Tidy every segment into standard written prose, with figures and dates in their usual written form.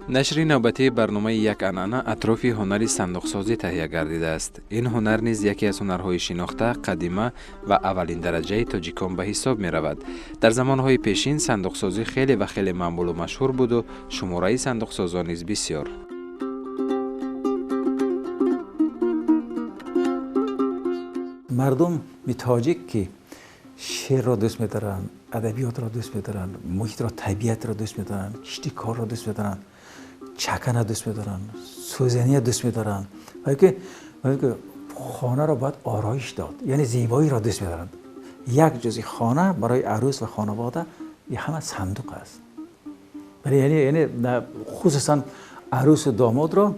نشر نوبتی برنامه یک انعنه اطراف هنری صندوقسازی تهیه گردیده است. این هنر نیز یکی از هنرهای شناخته، قدیمه و اولین درجه تاجیکان به حساب می رود. در زمانهای پیشین صندوقسازی خیلی و خیلی معمول و مشهور بود و شماره صندوقسازان نیز بسیار. مردم تاجیک که شعر را دوست می‌دارن، ادبیات را دوست می‌دارن، محیط را، طبیعت را دوست می‌دارن، کشتی کار را دوست می‌دارن، چکن دوست می‌دارن، سوزنی دوست می‌دارن. بلکه خانه را باید آرایش داد، یعنی زیبایی را دوست می‌دارن. یک جزء خانه برای عروس و خانواده این همه صندوق است. یعنی خصوصا عروس و داماد را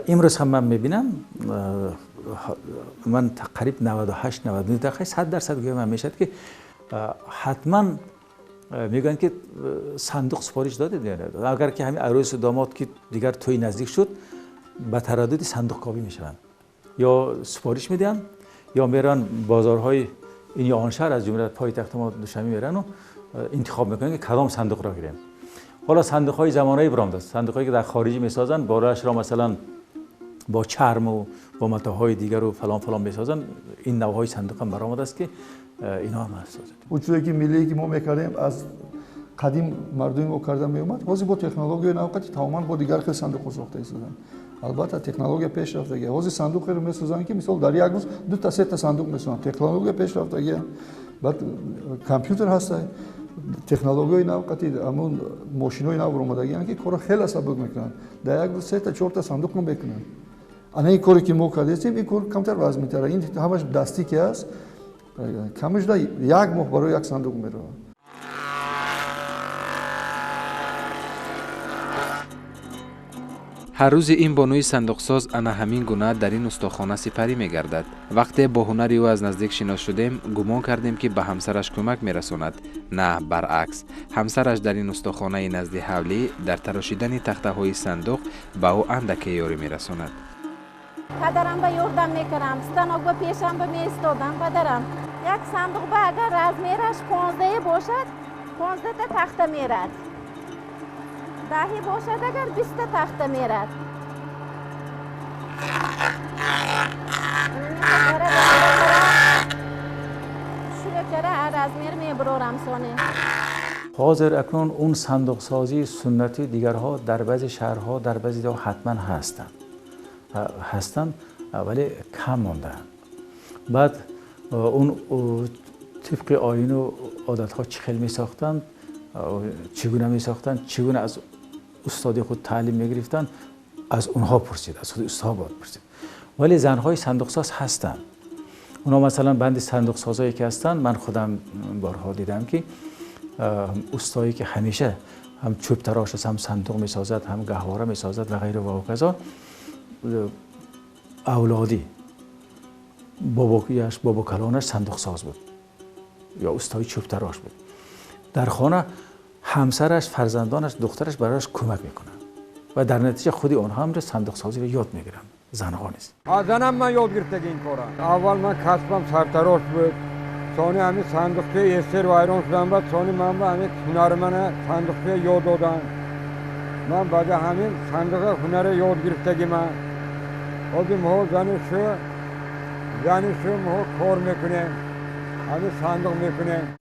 امروز هم من می‌بینم، من تقریبا 98-99% 100% گویم میشد که حتما میگن که صندوق سفارش دادید. اگر که همین عروس و داماد که دیگر توی نزدیک شد به تردد صندوق کابی میشن، یا سفارش میدن یا میرن بازارهای این یا آن شهر از جمله پایتخت ما دوشنبه میرن و انتخاب میکنن که کدام صندوق را گیریم. حالا صندوق های زمانه‌ای برآمده است، صندوق هایی که در خارجی میسازن، بالاش را مثلا با چرم و با متاهای دیگر و فلان میسازن. این نوعهای صندوق هم برآمده است که اینا هم میسازن. وجودی که ملی که ما میکردیم از قدیم مردم ما کردن میومد، واسه با تکنولوژی نوقتی تماما با دیگر خیلی صندوق ساخته ایستادن. البته تکنولوژی پیشرفتگی واسه صندوق رو میسازن که مثلا در یک روز 2 تا 3 تا صندوق میسازن. تکنولوژی پیشرفتگی بعد کامپیوتر هست، تکنولوژی نوقتی همون ماشینای نو اومدگی که کارو خیلی سبک میکنن. در یک روز 3 تا 4 تا صندوق رو میکنن. این کاری که ما کردیم این کار کمتر وزن میتره. این همش دستی که است، کمش دا 1 ماه برای یک صندوق میره. هر روز این بانوی صندوقساز انا همین گونه در این استخوانه سپری می‌گردد. وقتی با هنری او از نزدیک شناس شدیم، گمان کردیم که به همسرش کمک می‌رساند. نه، برعکس. همسرش در این استخوانه نزد حولی در تراشیدن تخته‌های صندوق به او اندک یاری می‌رساند. پدرم به یاردم میکردم، ستناگو پیشم به میستادم. پدرم یک صندوق به اگر رزمیرش 15 باشد 15 تا تخته میرد، 10 باشد اگر 20 تا تخته میرد. شوکره رزمیر میبرورم سانه. حاضر اکنون اون صندوق سازی سنتی دیگرها در بعضی شهرها در بعضی جاها حتما هستند ولی کم مانده. بعد اون طبق آیین و عادت‌ها چخیل می ساختند، چگونه می ساختند، چگونه از استاد خود تعلیم می گرفتند، از اونها پرسید، از خود استاد باید پرسید. ولی زنهای صندوق ساز هستند. اونا مثلا بند صندوق سازایی که هستند، من خودم بارها دیدم که استایی که همیشه هم چوب تراش است، هم صندوق می سازد، هم گهواره می سازد و غیره و کذا، اولادی بابا کلانش صندوق ساز بود یا استای چوب تراش بود. در خانه همسرش، فرزندانش، دخترش برایش کمک میکنن و در نتیجه خودی آنها هم صندوق سازی رو یاد میگیرن. زنها نیست. زنم من یاد گرفتم این کارا. اول من کسبم سرتراش بود، ثانی همین صندوقچه استر و ایران شدم، بعد ثانی من به همین هنر من صندوقچه یاد دادم. من بعد همین صندوق هنر یاد گرفتگی من آدم ها زنشو ما کار میکنه، همین صندوق میکنه.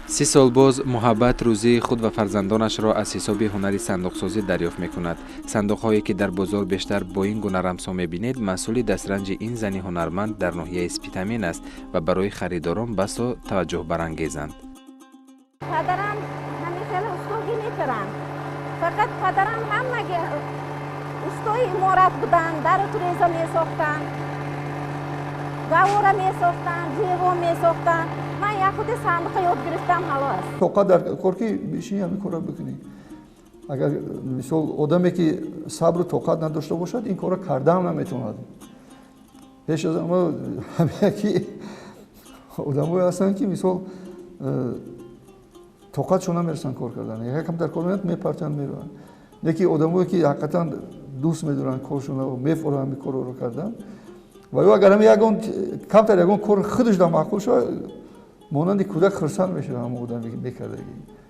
30 سال باز محبت روزی خود و فرزندانش را از حساب هنری صندوق سازی دریافت می کند. صندوق هایی که در بازار بیشتر با این گونه رمزها می بینید مسئول دسترنج این زنی هنرمند در ناحیه اسپیتامین است و برای خریداران بسا توجه برانگیزند. پدرم همیشه استوگی میکردن، فقط پدرم هم مگه استوی امارت بودن، در توریزا می ساختن، گواره می ساختن، جیغو می ساختن. من یک خود صندوق یاد گرفتم خلاص. توقع در کار که بیشی همین کارا بکنی. اگر مثال آدمی که صبر و طاقت نداشته باشد این کارا کرده هم نمیتوند. پیش از ما همه کی آدمایی هستن که مثال طاقتشون نمیرسن کار کردن. یکم در کار میپرتن میرن. یکی آدمایی که حقیقتا دوست میدارن کارشون رو میفهمن همین کار رو کردن. و یا اگر هم یگان کمتر یگان کار خودش در معقول شد مانند کودک خرسند میشه هم آدمی که میکرده.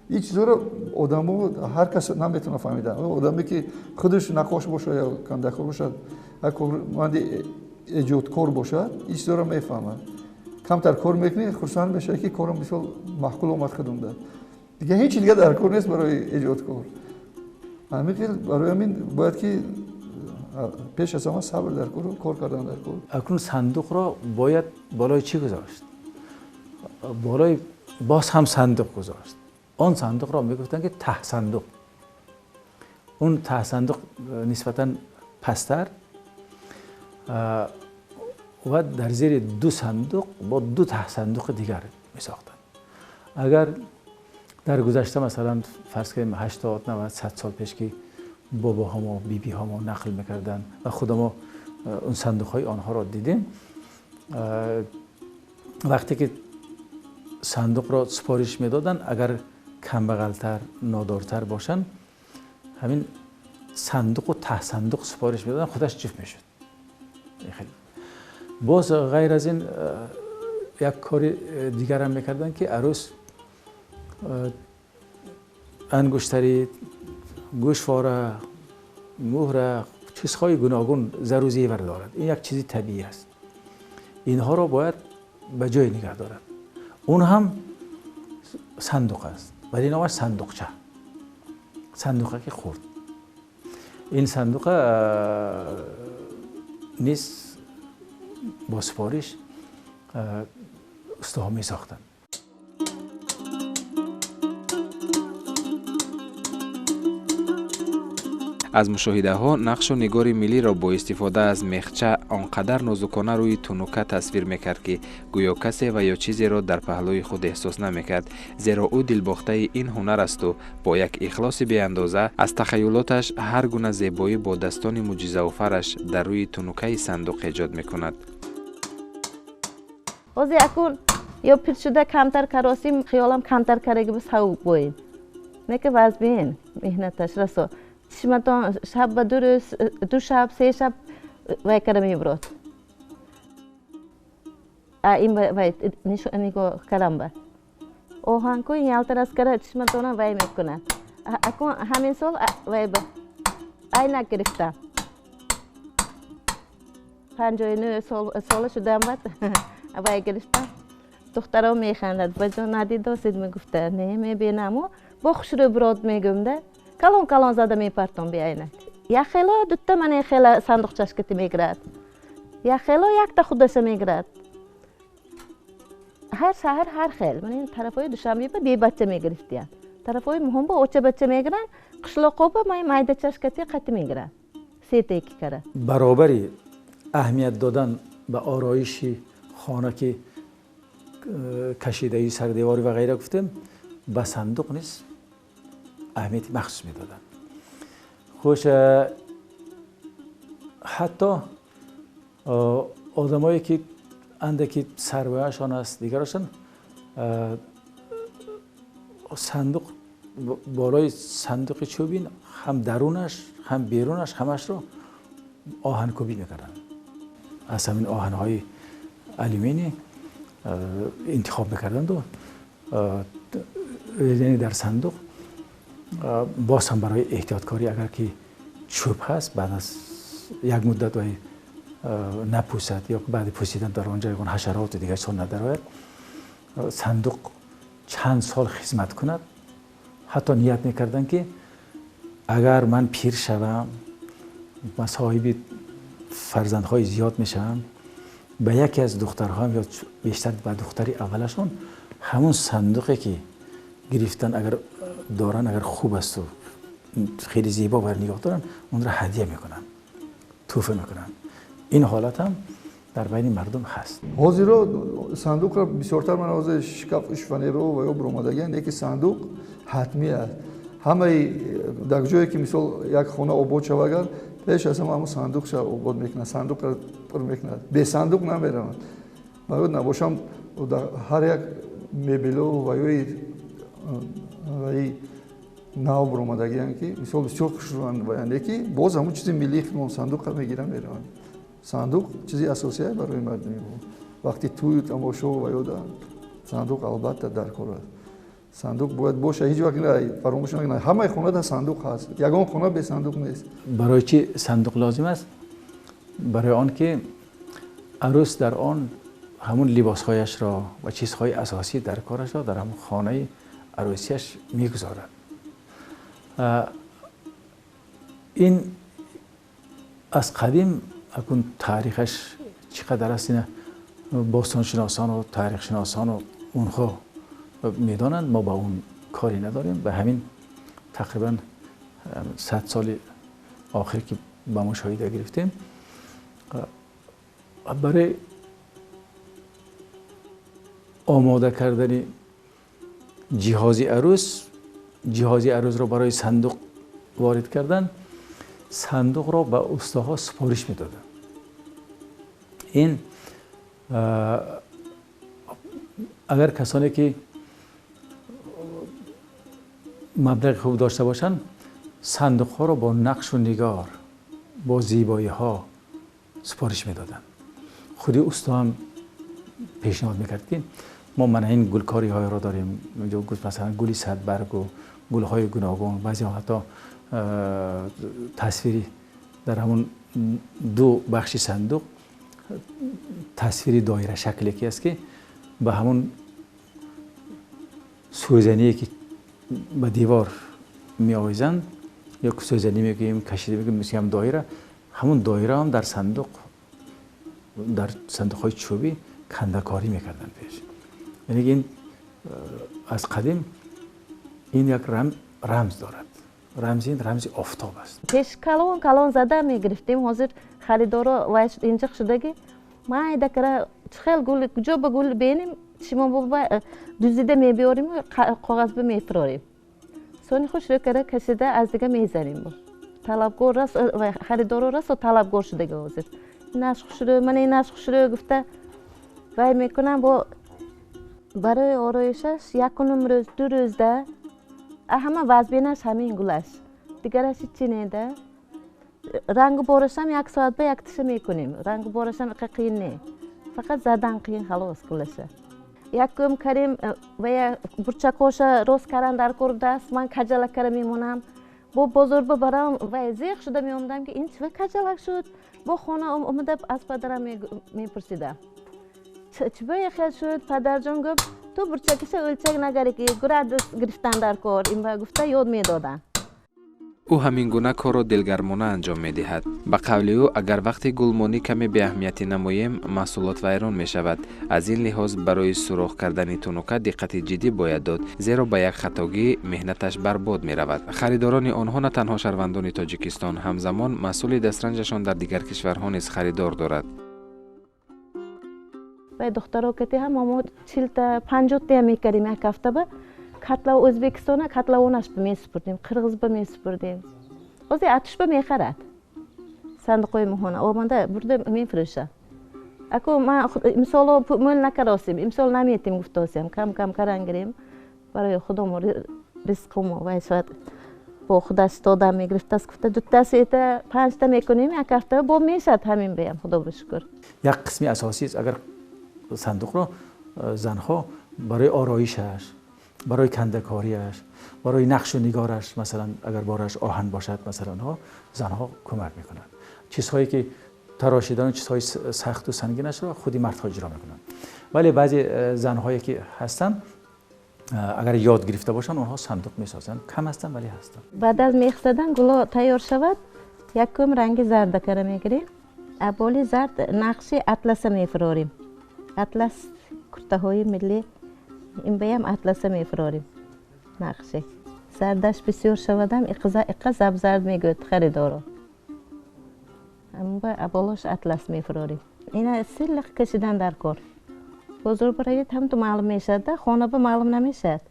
این چیزا رو آدمو هر کس نمیتونه فهمیدن. آدمی که خودش نقاش باشه یا کندکار باشه مانند ایجادکار باشه این چیزا رو میفهمه. کمتر کار میکنه خرسند میشه که کارم مثلا معقول اومد خودم داد. دیگه هیچ دیگه در کار نیست برای ایجادکار. همین برای همین باید که پیش از همه صبر در کار کردن در کار. اکنون صندوق را باید بالای چی گذاشت؟ بالای باز هم صندوق گذاشت. آن صندوق را میگفتن که ته صندوق. اون ته صندوق نسبتاً پستر و در زیر دو صندوق با دو ته صندوق دیگر میساختن. اگر در گذشته مثلا فرض کنیم 80 90 100 سال پیش که باباها و بیبی ها ما نقل میکردن و خود ما اون صندوق های آنها را دیدیم، وقتی که صندوق را سپارش میدادن اگر کمبغلتر نادارتر باشن همین صندوق و ته صندوق سپارش میدادن خودش جفت میشد. باز غیر از این یک کار دیگر هم میکردن که عروس انگشتری، گوشواره، مهر، چیزهای گوناگون زر و زیور دارد. این یک چیزی طبیعی است. اینها را باید به جای نگه دارد. اون هم صندوق است ولی نامش صندوقچه. صندوقه که خورد. این صندوق نیست با سپارش استوها می ساختن. از مشاهده ها نقش و نگار ملی را با استفاده از میخچه آنقدر نازکانه روی تونوکه تصویر میکرد که گویا کسی و یا چیزی را در پهلوی خود احساس نمیکرد، زیرا او دلباخته این هنر است و با یک اخلاص بی اندازه از تخیلاتش هر گونه زیبایی با دستان معجزه آفرش در روی تونوکه صندوق ایجاد میکند. اوزی اکون یا پیر شده کمتر کراسی خیالم کمتر کرده بس هاو بوین. نه که وزبین مهنتش رسو. چشمتان شب به دو شب سه شب وای کرده میبرد. این وای نگو کلام با. اوهان کوی یالتر از کرده چشمتان وای میکنه. اکون همین سال وای با. اینا گرفتم. 59 سال شدم بعد وای گرفتم. دخترم میخندد. بچه ندید دوست میگفته نه میبینم و بخش رو برات میگم کلان کلان زده میپرتم بیاینه. یا خیلی دوتا من خیلی صندوق چشکتی میگرد. یا خیلی یک تا خودش میگرد. هر شهر هر خیل. من این طرفای دوشنبه با دی بچه میگرفتیم. طرفای مهم با اوچه بچه میگرن. قشلاقو با مایده چشکتی قطع میگرد. سه تیکی کرد. برابری اهمیت دادن به آرایش خانه که کشیده‌ای سر دیواری و غیره گفتیم به صندوق نیست. اهمیت مخصوص میدادن. خوش حتی آدمایی که اندکی سرمایه‌شان است دیگرشان صندوق بالای صندوق چوبین هم درونش هم بیرونش همش رو آهن‌کوبی میکردن. از همین آهن‌های آلومینی انتخاب میکردند و یعنی در صندوق باز هم برای احتیاطکاری اگر که چوب هست بعد از یک مدت وای نپوسد یا بعد پوسیدن در آنجا یکون حشرات دیگه سال ندارد صندوق چند سال خدمت کند. حتی نیت میکردن که اگر من پیر شوم و صاحب فرزندهای زیاد میشم به یکی از دخترهایم یا بیشتر به دختری اولشون همون صندوقی که گرفتن اگر دارن اگر خوب است و خیلی زیبا بر نگاه دارن اون را هدیه میکنن، تحفه میکنن. این حالت هم در بین مردم هست. ҳозиро сандуқро бисёртар ман ҳозир шкаф фанеро ва ё буромадагиян яке сандуқ ҳатмӣ аст. ҳамаи дар ҷое ки мисол як хона обод шава агар пеш аз ҳама ҳамун сандуқша обод мекунад, сандуқро пур мекунад. Бе сандуқ намераванд. Барои набошам дар ҳар як мебело ва ёи нав буромадагиян ки мисол бисёр хушрӯанд баяне ки боз ҳамун чизи миллии худмон сандуқро мегиранд мераванд. сандуқ чизи асосия барои мардуми бо. Вақти тӯю тамошо ва ёда сандуқ албатта дар кор аст. сандуқ бояд боша, ҳеҷ вақт фаромӯш накунад. Ҳамаи хонада сандуқ ҳаст. Ягон хона бе сандуқ нест. برای چی صندوق لازم است؟ برای آن که عروس در آن همون لباسهایش را و چیزهای اساسی در کارش را در همون خانه عروسیش میگذارد. این از قدیم اکن تاریخش چقدر است اینه باستانشناسان و تاریخ شناسان و اونها میدانند. ما با اون کاری نداریم. به همین تقریبا 100 سال آخر که با مشاهده گرفتیم برای آماده کردن جهازی عروس را برای صندوق وارد کردن، صندوق را به استاها سفارش میدادن. این اگر کسانی که مبلغ خوب داشته باشند صندوق ها را با نقش و نگار با زیبایی ها سفارش میدادن. خودی استا هم پیشنهاد میکرد که ما این گلکاری های را داریم، مثلا گلی صدبرگ و گل های گوناگون، بعضی حتی تصویری در همون دو بخش صندوق تصویری دایره شکلی که است که به همون سوزنی که به دیوار می آویزند یا سوزنی میگیم کشیده میگیم مثل دایره، همون دایره هم در صندوق های چوبی کنده‌کاری میکردن پیش. یعنی این از قدیم این یک رمز دارد. رمز آفتاب است. پیش کالون زده میگرفتیم. حاضر خریدارا وایش اینجا شدگی ما دکره خیل گل کجا به گل بینیم شما بابا دوزیده میبیاریم کاغذ به میفراریم. سونی خوش رو کرده کشیده از دیگه میزنیم. طلبگار راست خریدارا راست و طلبگار شدگی حاضر. ایناش خوش رو من ایناش خوش رو گفته وای میکنم با برای آرایشش یکونم روز دو روزده همه وزبینش همین گلش دیگرش چی نیده. رنگ بارشم یک ساعت به یک تشه میکنیم. رنگ بارشم قیین نه، فقط زدن قیین خلاص گلشه. یکم کریم و یا برچکوش روز کردن در کار دست من کجلک کردم میمونم. با بزرگ برام و زیخ شده میومدم که این چه کجلک شد. با خونه اومده از پدرم میپرسیدم چه به خیال شد. پدرجان گفت تو برچکش ölçek نگری که گراد گرفتن در کار. این با گفته یاد میدادن. او همین گونه کار را دلگرمانه انجام می‌دهد. به قول او اگر وقتی گلمانی کمی به اهمیتی نماییم محصولات ویران می‌شود. از این لحاظ برای سوراخ کردن تونوکا دقت جدی باید داد، زیرا به یک خطاگی مهنتش برباد می‌رود. خریداران آنها نه تنها شهروندان تاجیکستان، همزمان مسئول دسترنجشان در دیگر کشورها نیز خریدار دارد. و دخترها که هم 40 تا 50 تا می‌کردیم یک هفته به کاتلا Özbekistan کاتلا اوناش به میسپردیم، قرغیز به میسپردیم. واسه آتش به میخرد. صندوقی مهونه آمده برده میفروشه. اکو ما مثلا مول نکراسیم، مثلا نمیتیم گفتاسیم، کم کارانگریم برای خودم ریسکم و شاید با خودش دادم میگرفت است گفته دو تا سه تا 5 تا میکنیم یک هفته با میشد همین بیم خدا رو شکر. یک قسمی اساسی است اگر صندوق رو زنها برای آرایشش، برای کنده‌کاریش، برای نقش و نگارش، مثلا اگر بارش آهن باشد مثلا زنها کمک میکنند. چیزهایی که تراشیدن چیزهای سخت و سنگینش را خودی مردها اجرا میکنند. ولی بعضی زنهایی که هستند اگر یاد گرفته باشن اونها صندوق میسازن. کم هستن ولی هستن. بعد از میخ زدن گل تیار شود یکم رنگ زرد کره میگیریم. ابولی زرد نقش اطلس میفراریم. اطلس کرته های ملی این بیم اطلس میفراریم. نقشه زردش بسیار شودم اقا زرد میگوید خریدارو. اما با ابولاش اطلس میفراریم. اینا سلق کشیدن در کار بزرگ برای هم تو معلوم میشد خانه به معلوم نمیشد.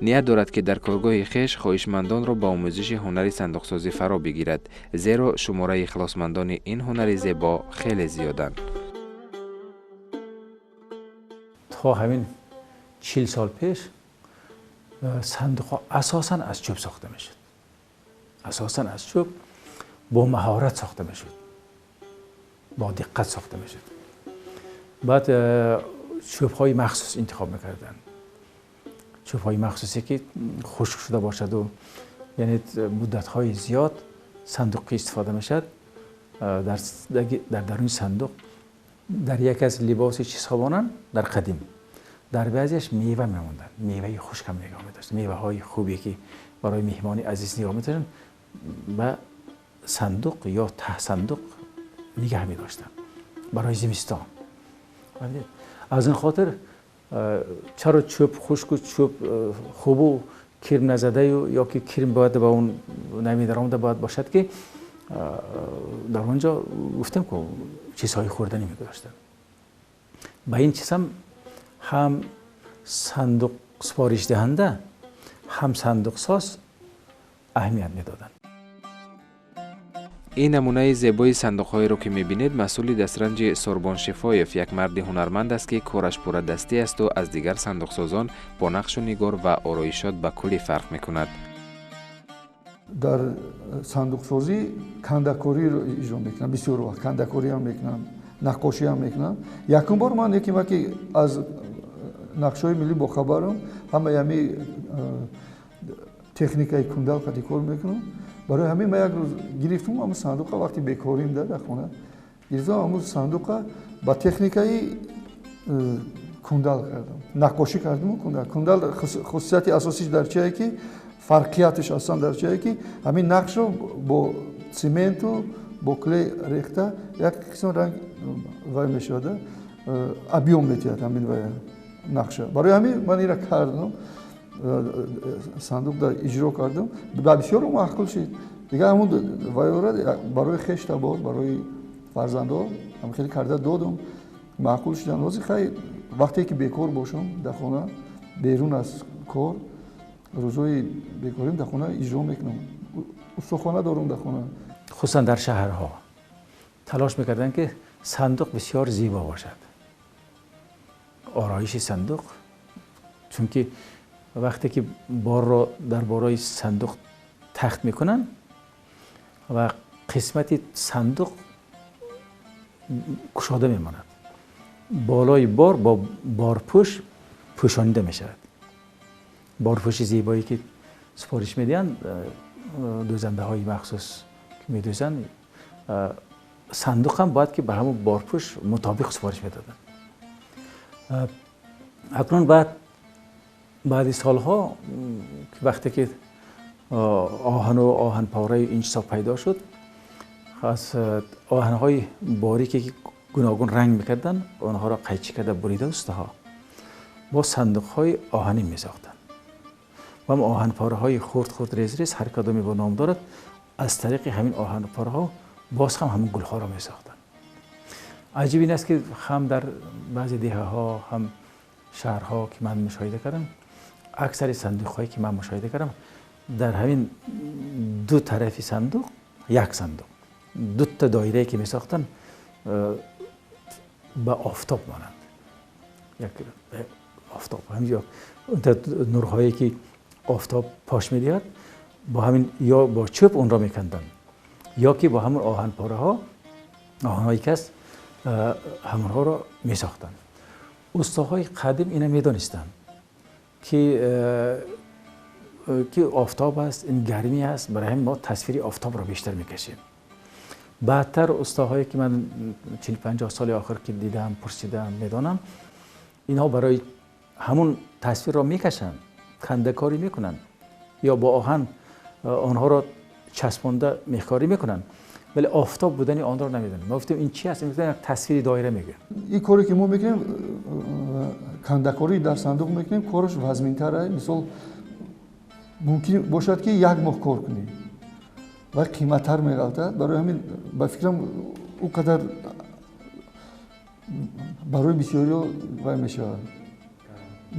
نیت دارد که در کارگاه خویش خواهشمندان را با آموزش هنر صندوقسازی فرا بگیرد، زیرا شماره اخلاصمندان این هنر زیبا خیلی زیادند. تا همین 40 سال پیش صندوق ها اساساً از چوب ساخته میشد. اساساً از چوب با مهارت ساخته میشد. با دقت ساخته میشد. بعد چوب های مخصوص انتخاب میکردن. چوب های مخصوصی که خشک شده باشد و یعنی مدت های زیاد صندوقی استفاده میشد. در درون صندوق در یک از لباس چیزخوابانان در قدیم در بعضیش میوه میموندن، میوه خشک هم نگاه می‌داشت، میوه های خوبی که برای مهمان عزیز نگاه می‌داشتن و صندوق یا ته صندوق نگه می‌داشتن برای زمستان. از این خاطر چرا چوب خشک و چوب خوب و کرم نزده یا که کرم باید با اون نمی‌درآمده باید باشد که در اونجا گفتم که چیزهای خوردنی می‌داشتن. با این چیز هم صندوق سفارش دهنده هم صندوق ساز اهمیت میدادن. این نمونه زیبای صندوق‌هایی را که می‌بینید مسئول دسترنج سوربان شفایف، یک مرد هنرمند است که کارش پور دستی است و از دیگر صندوقسازان با نقش و نگار و آرایشات به کلی فرق می‌کند. در صندوق سازی کندکاری رو اجرا میکنم، بسیار وقت کندکاری هم میکنم، نقاشی هم میکنم. یکم بار من یکی وقتی از نقشه‌های ملی با خبرم، همه یمی تکنیکای کندال قدی کار میکنم. برای همین من یک روز گرفتم اما صندوق وقتی بیکاریم در خونه گرفتم اما صندوق با تکنیکای کندال کردم، نقاشی کردم و کندال خصوصیت اساسیش در چیه که فرقیاتش اصلا در چیه که همین نقش رو با سیمنت و با کلی ریخته یک قسم رنگ وای میشده ابیوم میتید همین وای نقشه. برای همین من این را کردم، صندوق در اجرا کردم، بسیار معقول شد. دیگه همون وای را برای خیش تبار برای فرزندان هم خیلی کرده دادم، معقول شدن. روزی خیلی وقتی که بیکار باشم در خونه بیرون از کار روزای بیکاریم در خونه اجرا میکنم. استخوانه دارم در خونه. خصوصا در شهرها تلاش میکردن که صندوق بسیار زیبا باشد. آرایش صندوق، چون که وقتی که بار را در بارای صندوق تخت میکنن و قسمت صندوق گشاده میماند، بالای بار با بارپوش پوشانیده میشود. بارپوش زیبایی که سفارش میدن دوزنده های مخصوص که میدوزن، صندوق هم باید که به همون بارپوش مطابق سفارش میدادن. اکنون بعد سالها که وقتی که آهن و آهن پاره این چیزا پیدا شد، از آهن‌های باریکی که گوناگون رنگ میکردن آنها را قیچی کرده بریده استها با صندوق‌های آهنی میساختن و هم آهن پاره های خرد ریز هر کدامی با نام دارد. از طریق همین آهن پاره ها باز هم همون گلها را میساختن. عجیب این است که هم در بعضی دهه ها هم شهرها که من مشاهده کردم، اکثر صندوق هایی که من مشاهده کردم در همین دو طرف صندوق یک صندوق، دو تا دایره که میساختن به آفتاب مانند، یک آفتاب همینجا نورهایی که آفتاب پاش میدهد با همین یا با چوب اون را میکندن یا که با همون آهن پاره ها آهنهایی که است همونها را میساختن. استاهای قدیم اینو میدانستند که آفتاب است، این گرمی است، برای همین ما تصویر آفتاب را بیشتر میکشیم. بعدتر استاهایی که من 40-50 سال آخر که دیدم پرسیدم میدانم، اینها برای همون تصویر را میکشن، کنده‌کاری میکنن یا با آهن آنها را چسبانده میخکاری میکنن، ولی آفتاب بودن آن را نمیدونن. ما گفتیم این چی است؟ این یک تصویر دایره میگه. این کاری که ما میکنیم کنده‌کاری در صندوق میکنیم، کارش وزمین‌تره. مثلا ممکن باشد که یک ماه کار کنیم ва қиматтар меғалтад. Барои ҳамин ба фикрам ӯ қадар барои бисёриҳо вай мешавад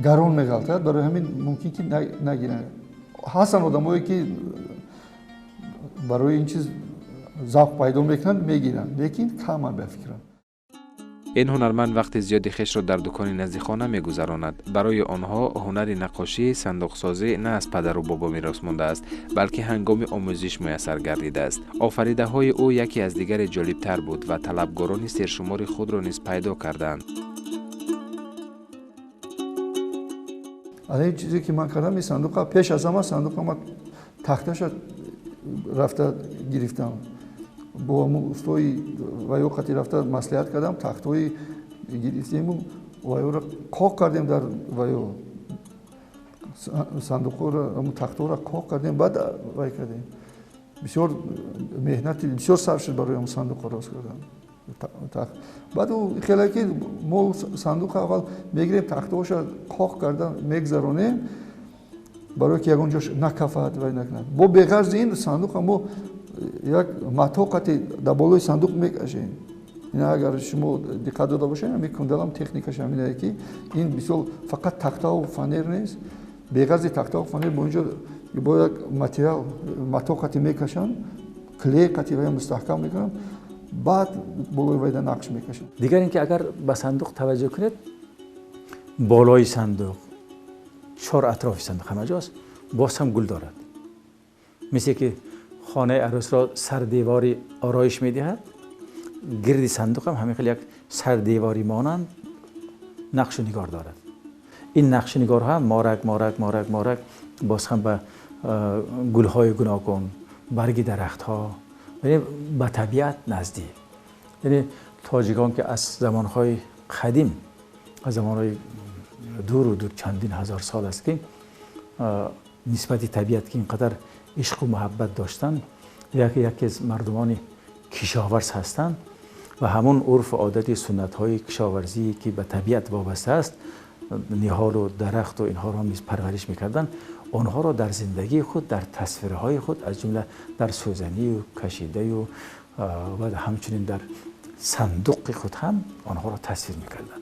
гарон меғалтад. Барои ҳамин мумкин ки нагиранд. ҳастанд одамое ки барои ин чиз завқ пайдо мекунанд мегиранд, лекин каманд ба фикрам. این هنرمند وقت زیادی خیش را در دکان نزد خانه می‌گذراند. برای آنها هنر نقاشی، صندوقسازی نه از پدر و بابا میراث مانده است، بلکه هنگام آموزش میسر گردیده است. آفریده‌های او یکی از دیگر جالب‌تر بود و طلبگاران سرشمار خود را نیز پیدا کردند. این چیزی که من کردم این صندوق پیش از همه صندوق ما تختش رفته گرفتم. با استوی و یا قطعی رفته مصلحت کردم تختوی گرفتیم و یا را کاغ کردیم در و یا صندوق را تختو را کاغ کردیم بعد وای کردیم. بسیار مهنتی بسیار صرف شد برای اون صندوق را راست کردن. بعد او خیلی که ما صندوق اول میگیریم تختوش را کاغ کردن میگذرونیم برای که یگان جاش نکفد و نکنه. با بغرض این صندوق ما یک матоқати дар болои сандуқ мекашем. Ин агар шумо диққат дода бошед, ҳамин кундалам техникаш ҳамине ки ин бисёр фақат тахтаву фанер нест. Беғарзи тахтаву фанер бо инҷо бо як материал матоқати мекашанд, клей қативаи мустаҳкам мекунанд, баъд болои вайда нақш мекашанд. дигар ин ки агар ба сандуқ таваҷҷӯҳ кунед, болои сандуқ, чор атрофи сандуқ ҳама ҷост, боз ҳам гул дорад. мисли ки خانه عروس را سردیواری آرایش می‌دهد، گرد صندوق هم همین خیلی یک سردیواری مانند نقش و نگار دارد. این نقش و نگار ها مارک باز هم به گل‌های گوناگون، برگ درخت‌ها، یعنی به طبیعت نزدیک. یعنی تاجیکان که از زمان‌های قدیم، از زمان‌های دور چندین هزار سال است که نسبت طبیعت که اینقدر عشق و محبت داشتن، یکی از مردمان کشاورز هستند و همون عرف و عادت سنت های کشاورزی که به طبیعت وابسته است، نهال و درخت و اینها را نیز پرورش میکردن. آنها را در زندگی خود، در تصویرهای خود، از جمله در سوزنی و کشیده و همچنین در صندوق خود هم آنها را تصویر میکردن.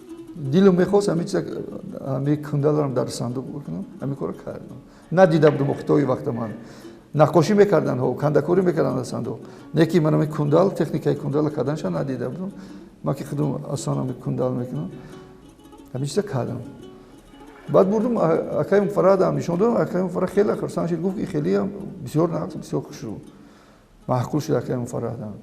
دلم میخواست همین کندل را در صندوق بکنم، همین کار کردم. ندیده بودم وقتای وقت من نقاشی میکردن ها، کندکاری میکردن در صندوق. نکی من همین کندل، تکنیکای کندل کردنش ندیده بودم. من که خودم اصلا همین کندل میکنم، همین چیزا کردم. بعد بردم اکایم فراد هم نشون دادم. اکایم فراد خیلی خرسان شد، گفت که خیلی هم بسیار نقص، بسیار خوش رو معقول شد. اکایم فراد هم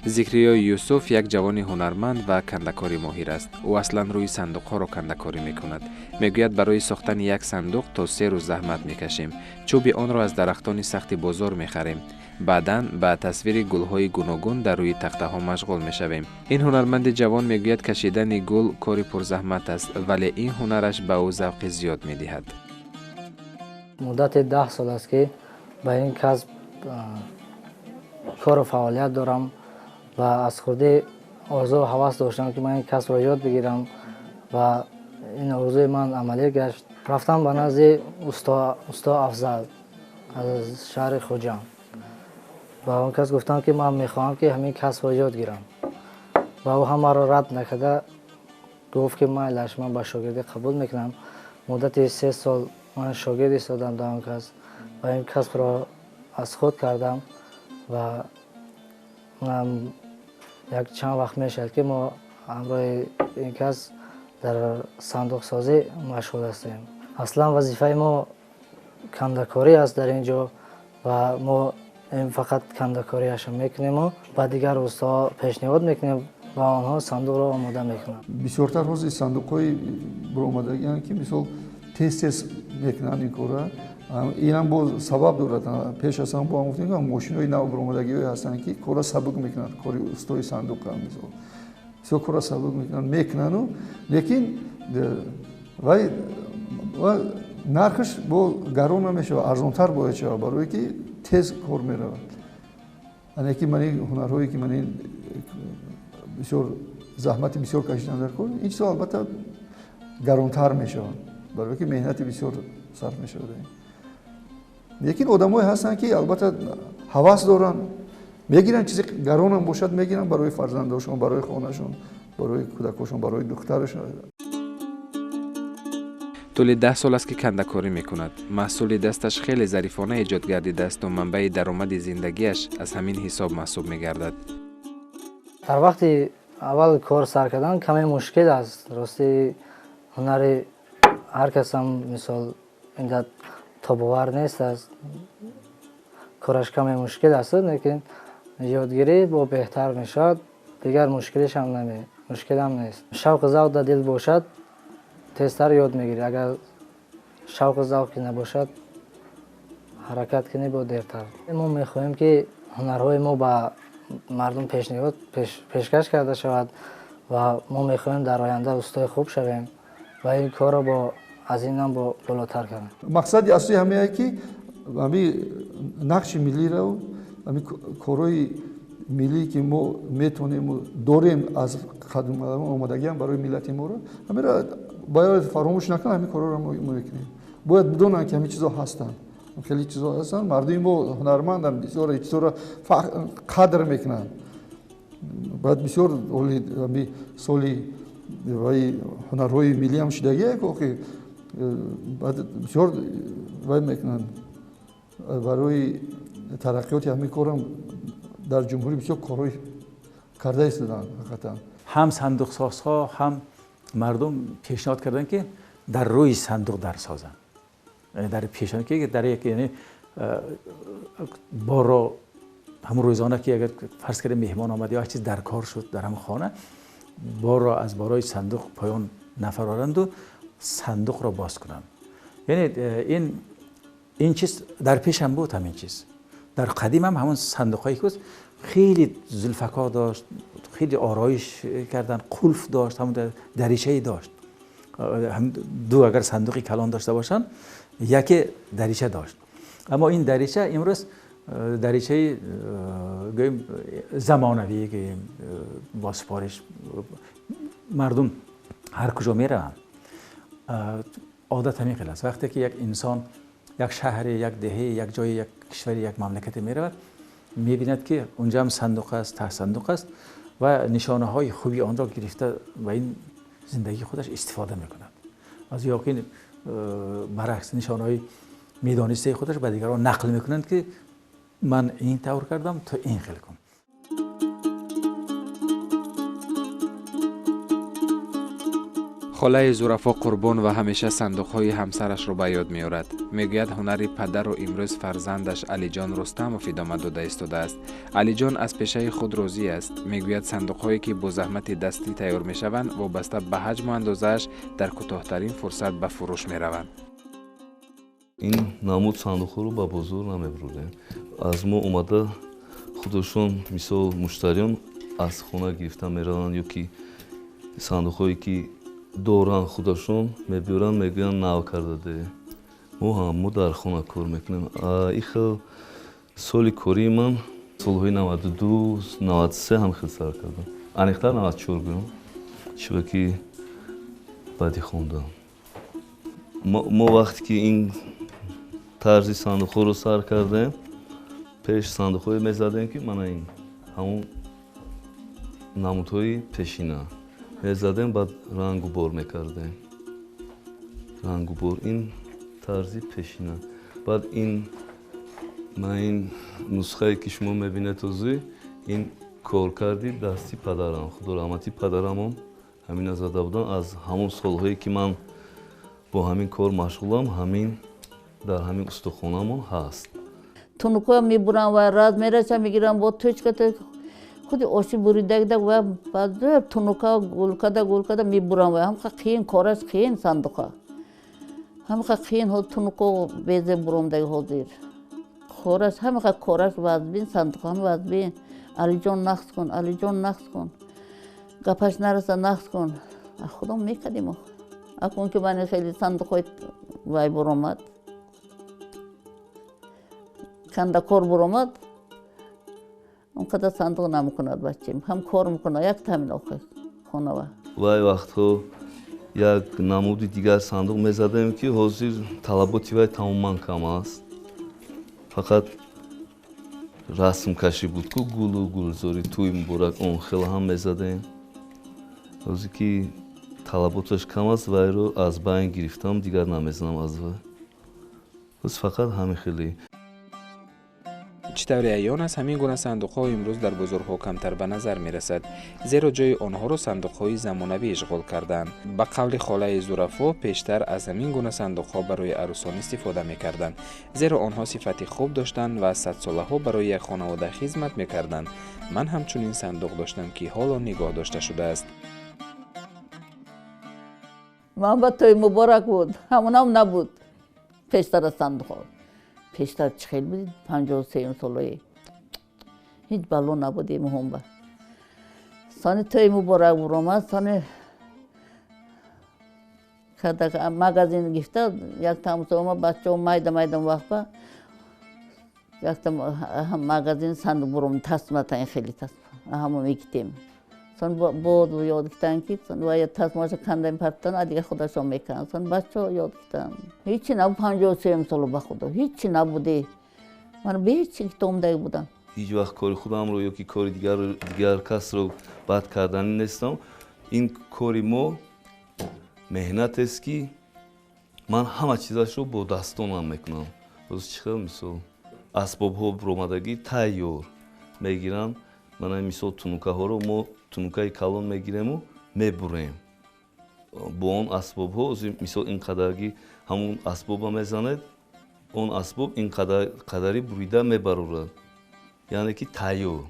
ذکریا یوسف یک جوان هنرمند و کندکاری ماهر است. او اصلا روی صندوق ها را کندکاری میکند. میگوید برای ساختن یک صندوق تا 3 روز زحمت میکشیم. چوب آن را از درختان سخت بازار میخریم. بعداً با تصویر گل‌های گوناگون در روی تخته ها مشغول میشویم. این هنرمند جوان میگوید کشیدن گل کاری پرزحمت است، ولی این هنرش به او ذوق زیاد میدهد. مدت 10 سال است که با این کسب کار و فعالیت دارم و از خورده آرزو و هوس داشتم که من این کسب را یاد بگیرم و این آرزوی من عملی گشت. رفتم به نزد استا افضل از شهر خوجان. با اون کس گفتم که من میخواهم که همین کسب را یاد گیرم و او هم را رد نکرده، گفت که من لشما با شاگردی قبول میکنم. مدت 3 سال من شاگرد ایستادم در اون کس و این کسب را از خود کردم و یک چند وقت میشد که ما همراه این کس در صندوق سازی مشغول هستیم. اصلا وظیفه ما کندکاری است در اینجا و ما این فقط کندکاری اش میکنیم و با دیگر استا پیشنهاد میکنیم و آنها صندوق را آماده میکنند. بسیارتر روزی صندوق‌های برآمدگی هستند که مثلا تست میکنند این کارا. این هم با سبب دارد. پیش از هم با گفتیم که ماشین‌های نو برآمدگی هستند که کارا سبک میکنند. کاری استای صندوق هم مثلا کارا سبک میکنند لیکن و نرخش با گران نمیشه، ارزان‌تر باید شود برای که تیز کار میرود. یعنی که من این هنرهایی که من این بسیار زحمت بسیار کشیدم در کار، این چیزا البته گران‌تر میشه برای که مهنت بسیار сарф мешуд. Лекин одамое ҳастанд ки албатта ҳавас доранд, мегиранд чизи гаронам бошад, мегиранд барои фарзандошон, барои хонашон, барои кӯдакошон, барои духтарашон. طول 10 سال است که کنده‌کاری میکند. محصول دستش خیلی ظریفانه ایجاد گردیده است و منبع درآمد زندگیش از همین حساب محسوب میگردد. در وقتی اول کار سر کردن کمی مشکل است. راستی هنر هر کس هم مثال اینقدر تاباور نیست است. کارش کمی مشکل است، لیکن یادگیری با بهتر میشد. دیگر مشکلش هم نیست. شوق ذوق در دل باشد تیزتر یاد میگیری. اگر شوق ذوقی نباشد حرکت کنی با دیرتر. ما میخواهیم که هنرهای ما با مردم پیشکش کرده شود و ما میخواهیم در آینده استاد خوب شویم و این کار را با از این هم با بالاتر کنیم. مقصد اصلی همه که همین نقش ملی رو، همین کارهای ملی که ما میتونیم داریم از خدمت آمادگی هم برای ملت ما رو همه را باید فراموش نکنیم. همین کارا رو ما میکنیم. باید بدونن که همین چیزا هستن. خیلی چیزا هستن. مردم ما هنرمندن، بسیار چیزا قدر میکنن. باید بسیار همین سالی وای هنرهای ملی هم شدگی که باید بسیار وای میکنن برای ترقیات همین کارم در جمهوری بسیار کارهای کرده ایستادن. حقیقتا هم صندوق سازها هم مردم پیشنهاد کردن که در روی صندوق در سازن. یعنی در پیشنهاد که در یک یعنی بارا همون روزانه که اگر فرض کنیم مهمان آمد یا هر چیز در کار شد در همون خانه، بارا از بارای صندوق پایان نفرارند و صندوق را باز کنند. یعنی این چیز در پیش هم بود. همین چیز در قدیم هم همون صندوقایی که خیلی زلفکا داشت، خیلی آرایش کردن، قلف داشت، همون دریچه‌ای داشت. هم دو اگر صندوقی کلان داشته باشن یکی دریچه داشت. اما این دریچه امروز دریچه زمانویه که با سفارش مردم هر کجا میرن. عادت همین است. وقتی که یک انسان یک شهر، یک دهه، یک جای، یک کشور، یک مملکت میرود، میبیند که اونجا هم صندوق است، ته صندوق است و نشانه های خوبی آن را گرفته و این زندگی خودش استفاده میکند. از یقین برعکس نشانه های میدانسته خودش به دیگران نقل میکنند که من این طور کردم تو این خیلی کن. خاله ظرفا قربان و همیشه صندوق‌های همسرش را به یاد می‌آورد. میگوید هنر پدر و امروز فرزندش علی جان رستموف ادامه داده ایستاده است. علی جان از پیشه خود راضی است. میگوید صندوق‌هایی که با زحمت دستی تیار می‌شوند وابسته به حجم و اندازه‌اش در کوتاه‌ترین فرصت به فروش می‌روند. این نمود صندوق‌ها رو به بازار نمی‌برند. از ما اومده خودشون مثال مشتریان از خونه گرفته می‌روند یا که صندوق‌هایی که دوران خودشون میبیارن میگن نو کرده. ما در خونه کار میکنیم. این خیلی سالی کاری من سالهای 92 93 هم خیلی سر کردم. انیختر 94 بودم. چرا که بعدی خوندم. ما وقتی که این طرز صندوق رو سر کردیم پیش صندوق های میزدیم که من این همون نمودهای پیشینه میزدیم بعد رنگ و بار میکردیم. رنگ و بار این طرزی پیشینه. بعد این من این نسخه که شما میبینید توضیح این کار کردی دستی پدرم. خدا رحمتی پدرم هم همین زده بودن. از همون سالهایی که من با همین کار مشغولم همین در همین استخوانمون هست. تونوکا میبرم و راز میرسم میگیرم با توچکت خود آشی بریده و بعد تونوکا گل کده میبرم و هم خیلی کارش خیلی صندوقا هم خیلی ها تونوکا بیزه برام دیگه حاضر کارش هم کارش وزبین صندوق هم وزبین علی جان نقص کن علی جان نقص کن گپش نرسه نقص کن خودم میکردیم اکنون که من خیلی صندوق وای برامد کنده کار برامد اونقدر صندوق نمیکند بچیم هم کار میکنه یک تامین آخر خانه و وای وقت ها як намуди дигар сандуқ мезадем ки ҳозир талаботи вай тамоман кам аст. Фақат расмкашӣ буд ку гулу гулзори тӯи муборак он хела ҳам мезадем. ҳозир ки талаботаш кам аст вайро аз байн гирифтам, дигар намезанам аз вай. ҳоз фақат ҳамин хеле. чӣ тавре аён аст ҳамин гуна сандуқҳо имрӯз дар бозорҳо камтар ба назар мерасад, зеро ҷои онҳоро сандуқҳои замонавӣ ишғол карданд. Ба қавли холаи Зурафо, пештар аз ҳамин гуна сандуқҳо барои арӯсон истифода мекарданд, зеро онҳо сифати хуб доштанд ва садсолаҳо барои як хонавода хизмат мекарданд. ман ҳамчунин сандуқ доштам ки ҳоло нигоҳ дошта шудааст. ман ба тӯи муборак буд, ҳамонам набуд пештар аз сандуқҳо. пештар чӣ хел буд 53 солаи ҳеҷ бало набуди муҳумба. сони тӯи муборак буромад, сони магазин гифта як тамсома бачаҳо майда вақта якта магазин сандуқ буром тасматан хели тасма ҳамо мегитем. сон бод ёд гитан ки ва тасмаша кандаи партан а дигар худашон мекунанд. сон бачаҳо ёд гитан. ҳечи набуд 53 сола ба худо ҳечи набуде. ман беҳечи гитомдаги будам. ҳеҷ вақт кори худамро ё ки кори дигар касро бад кардани нестам. ин кори мо меҳнатест ки ман ҳама чизашро бо дастонам мекунам. ҳозир чӣ хел мисол асбобҳо буромадагӣ тайёр мегиранд. мана мисол тунукаҳоро мо тунукаи калон мегирему мебурем. бо он асбобҳо мисол ин қадарги ҳамун асбоба мезанед, он асбоб ин қадари бурида мебарорад. яъне ки тайёр.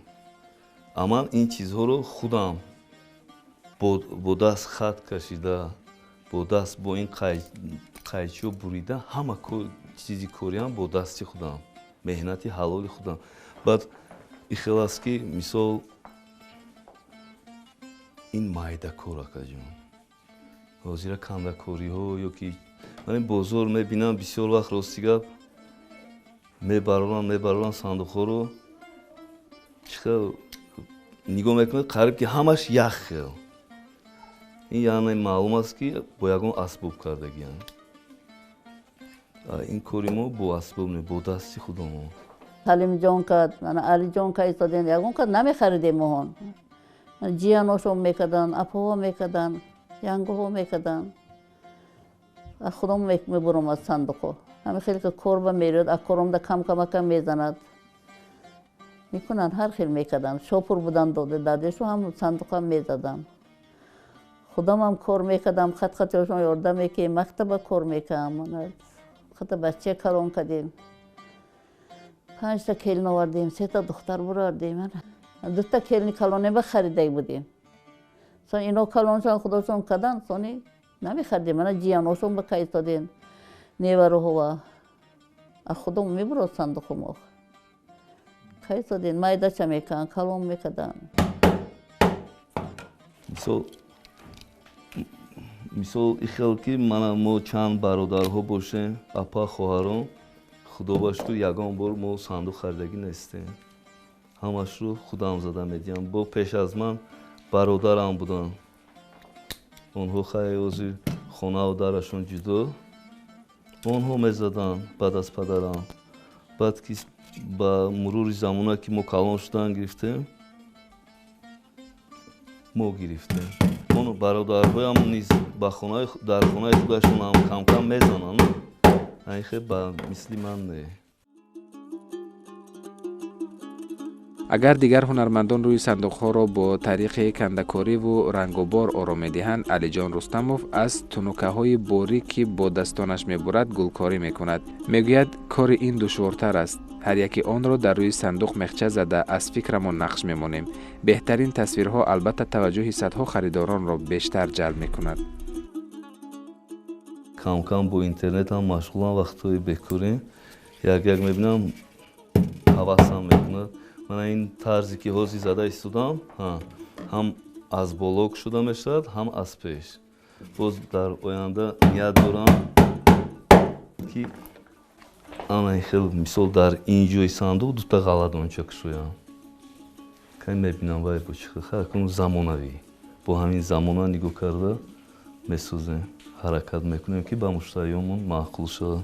аман ин чизҳоро худам бо даст хат кашида, бо даст бо ин қайчиҳо бурида, ҳама чизи кориам бо дасти худам, меҳнати ҳалоли худам. баъд ихел аст ки мисол ин майдакор акаҷон ҳозира кандакориҳо ё ки ман ин бозор мебинам бисёр вақт рости гап мебароранд сандуқҳоро чихел нигоҳ мекунед қариб ки ҳамаш як хел. ин яъне маълум аст ки бо ягон асбоб кардагиам. ин кори мо бо асбоб не бо дасти худомо. салимҷон кад, мана алиҷон ка истодем ягон кад намехаридем моҳон. ҷияношон мекарданд, апоҳо мекарданд, янгоҳо мекарданд. худом мебурам аз сандуқҳо. ҳамин хеле ки корба мериёд, аз коромда камакам мезанад. мекунанд ҳар хел мекарданд. шопур будан дадешу ҳам сандуқам мезадам. худамам кор мекардам, хатхатиошон ёрдам мекардем, мактаба кор мекардам. хата бача калон кардем. 5 та келин овардем, 3 та духтар бурардем. 2 та келини калонеба харида будем. сон ино калоншон худошон карданд, сони намехаридем. мана ҷияношон ба ка истодем, невароҳова. аз худом мебурод сандуқу мо. ка истодем, майдача мекарданд, калон мекарданд. мисол ихел ки мана мо чанд бародарҳо бошем, апа хоҳарон, худо ба шукр ягон бор мо сандуқ харидагӣ нестем. ҳамашро худам зада медиҳам. бо пеш аз ман бародарам буданд. онҳо хай ҳозир хонаву дарашон ҷудо. онҳо мезаданд баъд аз падарам. баъд ки ба мурури замона ки мо калон шудан гирифтем, мо гирифтем. он бародарҳоям низ дар хонаи худашон ҳам камкам мезананд. айхе ба мисли ман не. агар дигар ҳунармандон рӯи сандуқҳоро бо тариқи кандакориву рангобор оро медиҳанд, алиҷон рустамов аз тунукаҳои борӣ ки бо дастонаш мебурад гулкорӣ мекунад. мегӯяд кори ин душвортар аст. ҳар яки онро дар рӯи сандуқ мехча зада аз фикрамон нақш мемонем. беҳтарин тасвирҳо албатта таваҷҷӯҳи садҳо харидоронро бештар ҷалб мекунад. камкам бо интернет ҳам машғулам, вақтҳои бекорем як мебинам ҳавасам мекунад. мана ин тарзе ки ҳозир зада истодам, ҳам аз боло кушода мешавад, ҳам аз пеш. боз дар оянда ният дорам ки ана хел мисол дар ин ҷои сандуқ 2 та ғаладонча кушоям. кай мебинам вай бо чӣ хел кун замонавӣ, бо ҳамин замона нигоҳ карда месӯзем, ҳаракат мекунем ки ба муштариёнмон маъқул шавад.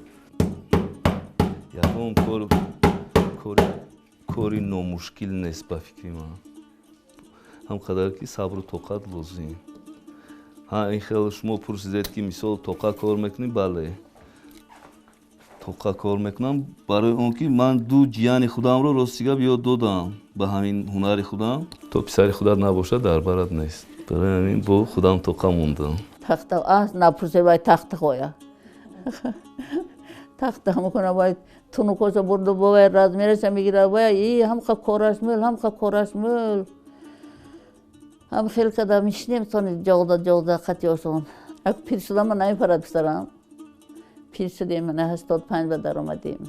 Ягон кори номушкил нест ба фикри ман. ҳам қадар ки сабру тоқат лозим. ин хеле шумо пурсидед ки мисол тоқа кор мекунӣ, бале тоқа кор мекунам барои он ки ман ду ҷияни худамро ростигап ёд додам ба ҳамин ҳунари худам. То писари худат набошад дар барат нест. барои ҳамин бо худам тоқа мондам. тахта аз напурсе бай тахта хоя тахта мекунам бай тунукоса бурду бовай размереса мегира бай и ҳамқа кораш мӯл ҳам хел када мишнем сони ҷоғда қати осон ак пир шудам ман намепарад писарам пир шудем мана 85 ба дар омадем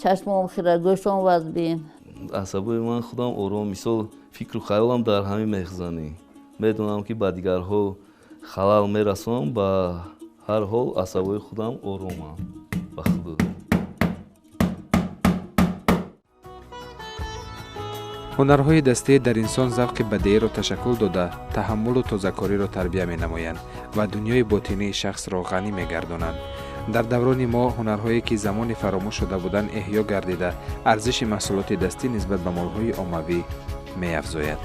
чашмом хира гӯшом вазбин асабои ман худам ором мисол фикру хаёлам дар ҳамин мехзанӣ медонам ки ба дигарҳо халал мерасонам ба ҳар ҳол асабои худам оромам ба худо. ҳунарҳои дастӣ дар инсон завқи бадеиро ташаккул дода таҳаммулу тозакориро тарбия менамоянд ва дунёи ботинии шахсро ғанӣ мегардонанд. дар даврони мо ҳунарҳое ки замони фаромӯш шуда буданд эҳё гардида арзиши маҳсулоти дастӣ нисбат ба молҳои оммавӣ меафзояд.